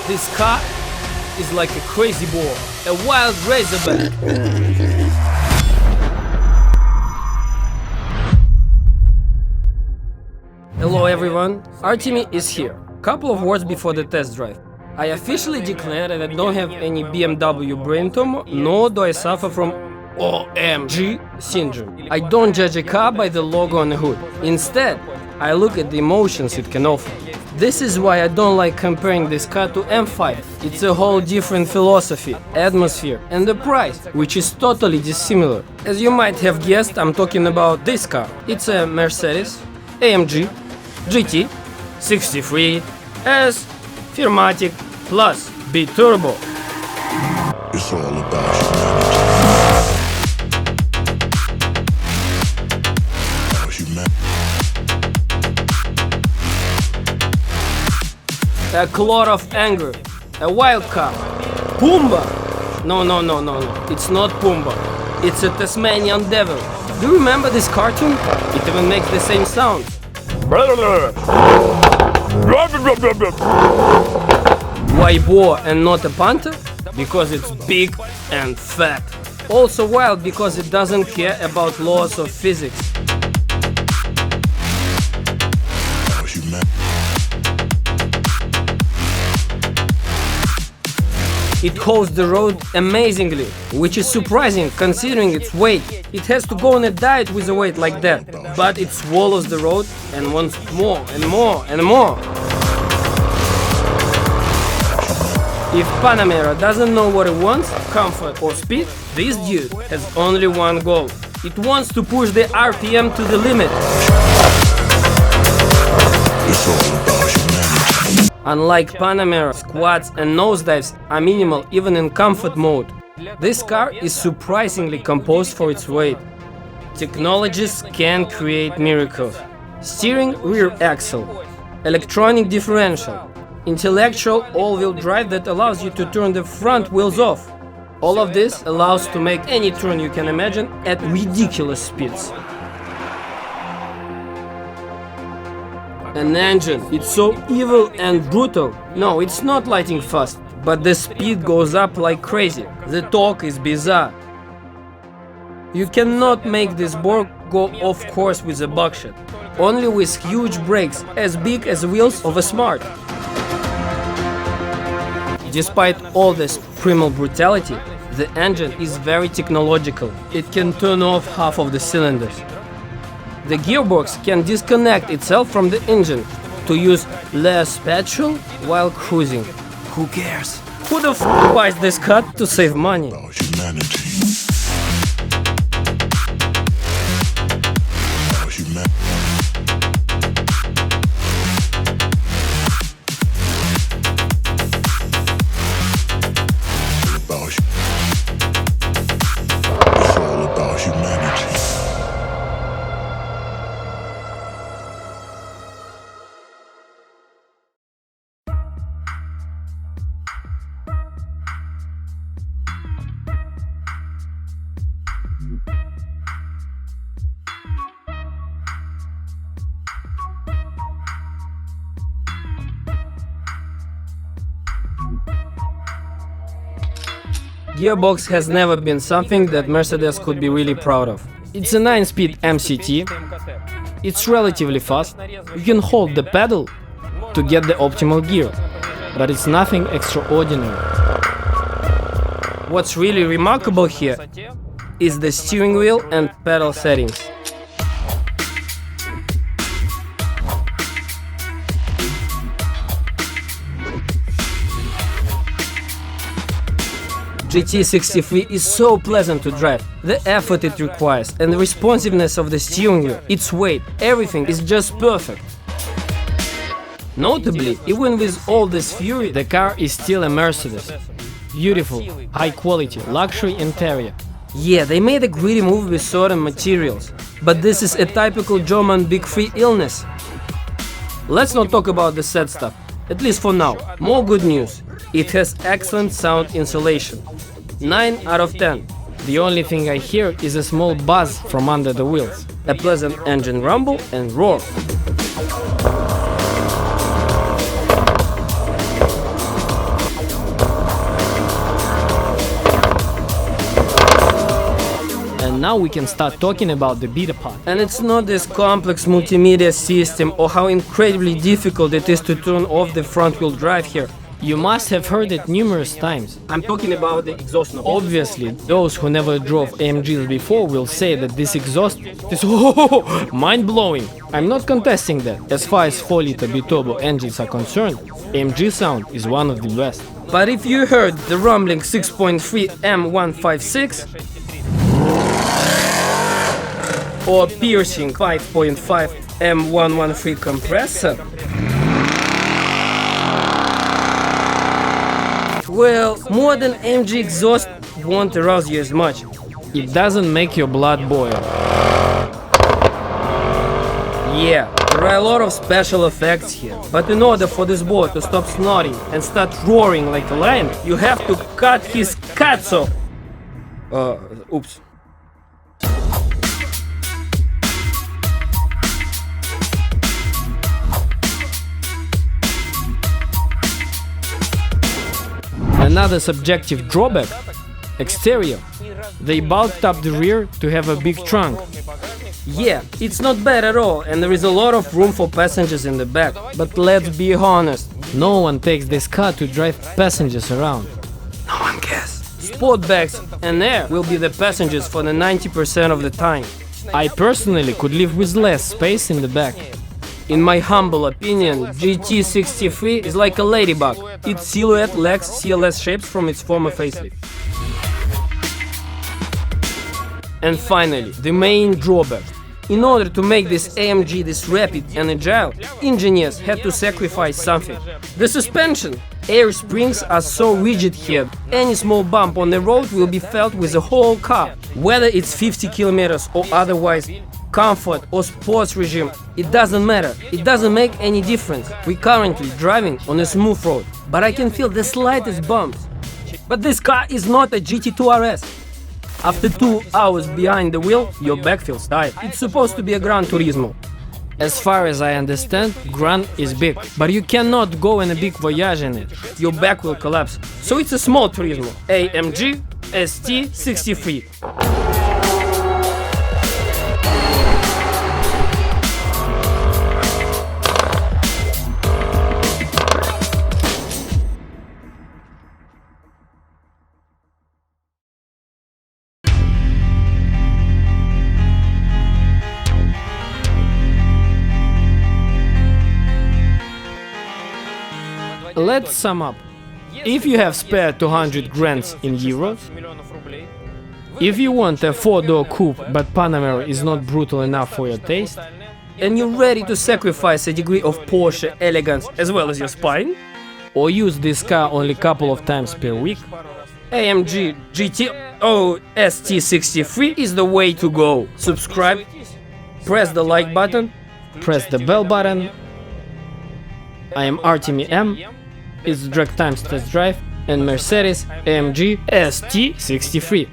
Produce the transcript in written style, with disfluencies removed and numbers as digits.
This car is like a crazy boar, a wild razorback. Hello everyone, Artemiy is here. Couple of words before the test drive. I officially declare that I don't have any BMW brain tumor, nor do I suffer from AMG syndrome. I don't judge a car by the logo on the hood. Instead, I look at the emotions it can offer. This is why I don't like comparing this car to M5. It's a whole different philosophy, atmosphere, and the price, which is totally dissimilar. As you might have guessed, I'm talking about this car. It's a Mercedes-AMG GT 63 S Firmatic Plus B-Turbo. It's all about humanity. A cloud of anger, a wild car. Pumbaa! No, it's not Pumbaa. It's a Tasmanian devil. Do you remember this cartoon? It even makes the same sound. Why boar and not a panther? Because it's big and fat. Also wild because it doesn't care about laws of physics. It holds the road amazingly, which is surprising considering its weight. It has to go on a diet with a weight like that, but it swallows the road and wants more and more and more. If Panamera doesn't know what it wants, comfort or speed, this dude has only one goal. It wants to push the RPM to the limit. It's all about humanity. Unlike Panamera, squats and nosedives are minimal even in comfort mode. This car is surprisingly composed for its weight. Technologies can create miracles. Steering rear axle, electronic differential, intellectual all-wheel drive that allows you to turn the front wheels off. All of this allows to make any turn you can imagine at ridiculous speeds. An engine, it's so evil and brutal. No, it's not lighting fast, but the speed goes up like crazy. The torque is bizarre. You cannot make this boar go off course with a buckshot. Only with huge brakes, as big as wheels of a Smart. Despite all this primal brutality, the engine is very technological. It can turn off half of the cylinders. The gearbox can disconnect itself from the engine to use less petrol while cruising. Who cares? Who the f buys this car to save money? About humanity. About humanity. It's all about humanity. Gearbox has never been something that Mercedes could be really proud of. It's a 9-speed MCT, it's relatively fast, you can hold the pedal to get the optimal gear, but it's nothing extraordinary. What's really remarkable here is the steering wheel and pedal settings. GT63 is so pleasant to drive. The effort it requires and the responsiveness of the steering wheel, its weight, everything is just perfect. Notably, even with all this fury, the car is still a Mercedes. Beautiful, high quality, luxury interior. Yeah, they made a gritty move with certain materials, but this is a typical German big free illness. Let's not talk about the sad stuff, at least for now. More good news. It has excellent sound insulation. 9 out of 10. The only thing I hear is a small buzz from under the wheels, a pleasant engine rumble and roar. now we can start talking about the beta part. And it's not this complex multimedia system or how incredibly difficult it is to turn off the front wheel drive here. You must have heard it numerous times. I'm talking about the exhaust knob. Obviously, those who never drove AMGs before will say that this exhaust is mind-blowing. I'm not contesting that. As far as 4-liter biturbo engines are concerned, AMG sound is one of the best. But if you heard the rumbling 6.3 M156 or piercing 5.5 M113 compressor, well, modern AMG exhaust won't arouse you as much. It doesn't make your blood boil. Yeah, there are a lot of special effects here, but in order for this boar to stop snorting and start roaring like a lion, you have to cut his cuts off. Oops. Another subjective drawback: exterior. They bulked up the rear to have a big trunk. Yeah, it's not bad at all, and there is a lot of room for passengers in the back. But let's be honest, no one takes this car to drive passengers around. No one cares. Sport bags and air will be the passengers for the 90% of the time. I personally could live with less space in the back. In my humble opinion, GT63 is like a ladybug. Its silhouette lacks CLS shapes from its former facelift. And finally, the main drawback. In order to make this AMG this rapid and agile, engineers had to sacrifice something. The suspension. Air springs are so rigid here, any small bump on the road will be felt with the whole car. Whether it's 50 kilometers or otherwise, comfort or sports regime, it doesn't matter. It doesn't make any difference. We're currently driving on a smooth road, but I can feel the slightest bumps. But this car is not a GT2 RS. After 2 hours behind the wheel, your back feels tired. It's supposed to be a Gran Turismo. As far as I understand, Gran is big, but you cannot go in a big voyage in it. Your back will collapse. So it's a small Turismo, AMG ST63. Let's sum up. If you have spare 200 grand in euros, if you want a 4-door coupe but Panamera is not brutal enough for your taste, and you're ready to sacrifice a degree of Porsche elegance as well as your spine, or use this car only a couple of times per week, AMG GT ST63 is the way to go. Subscribe, press the like button, press the bell button. I am Artemiy M. It's Dragtimes Test Drive and Mercedes-AMG ST63.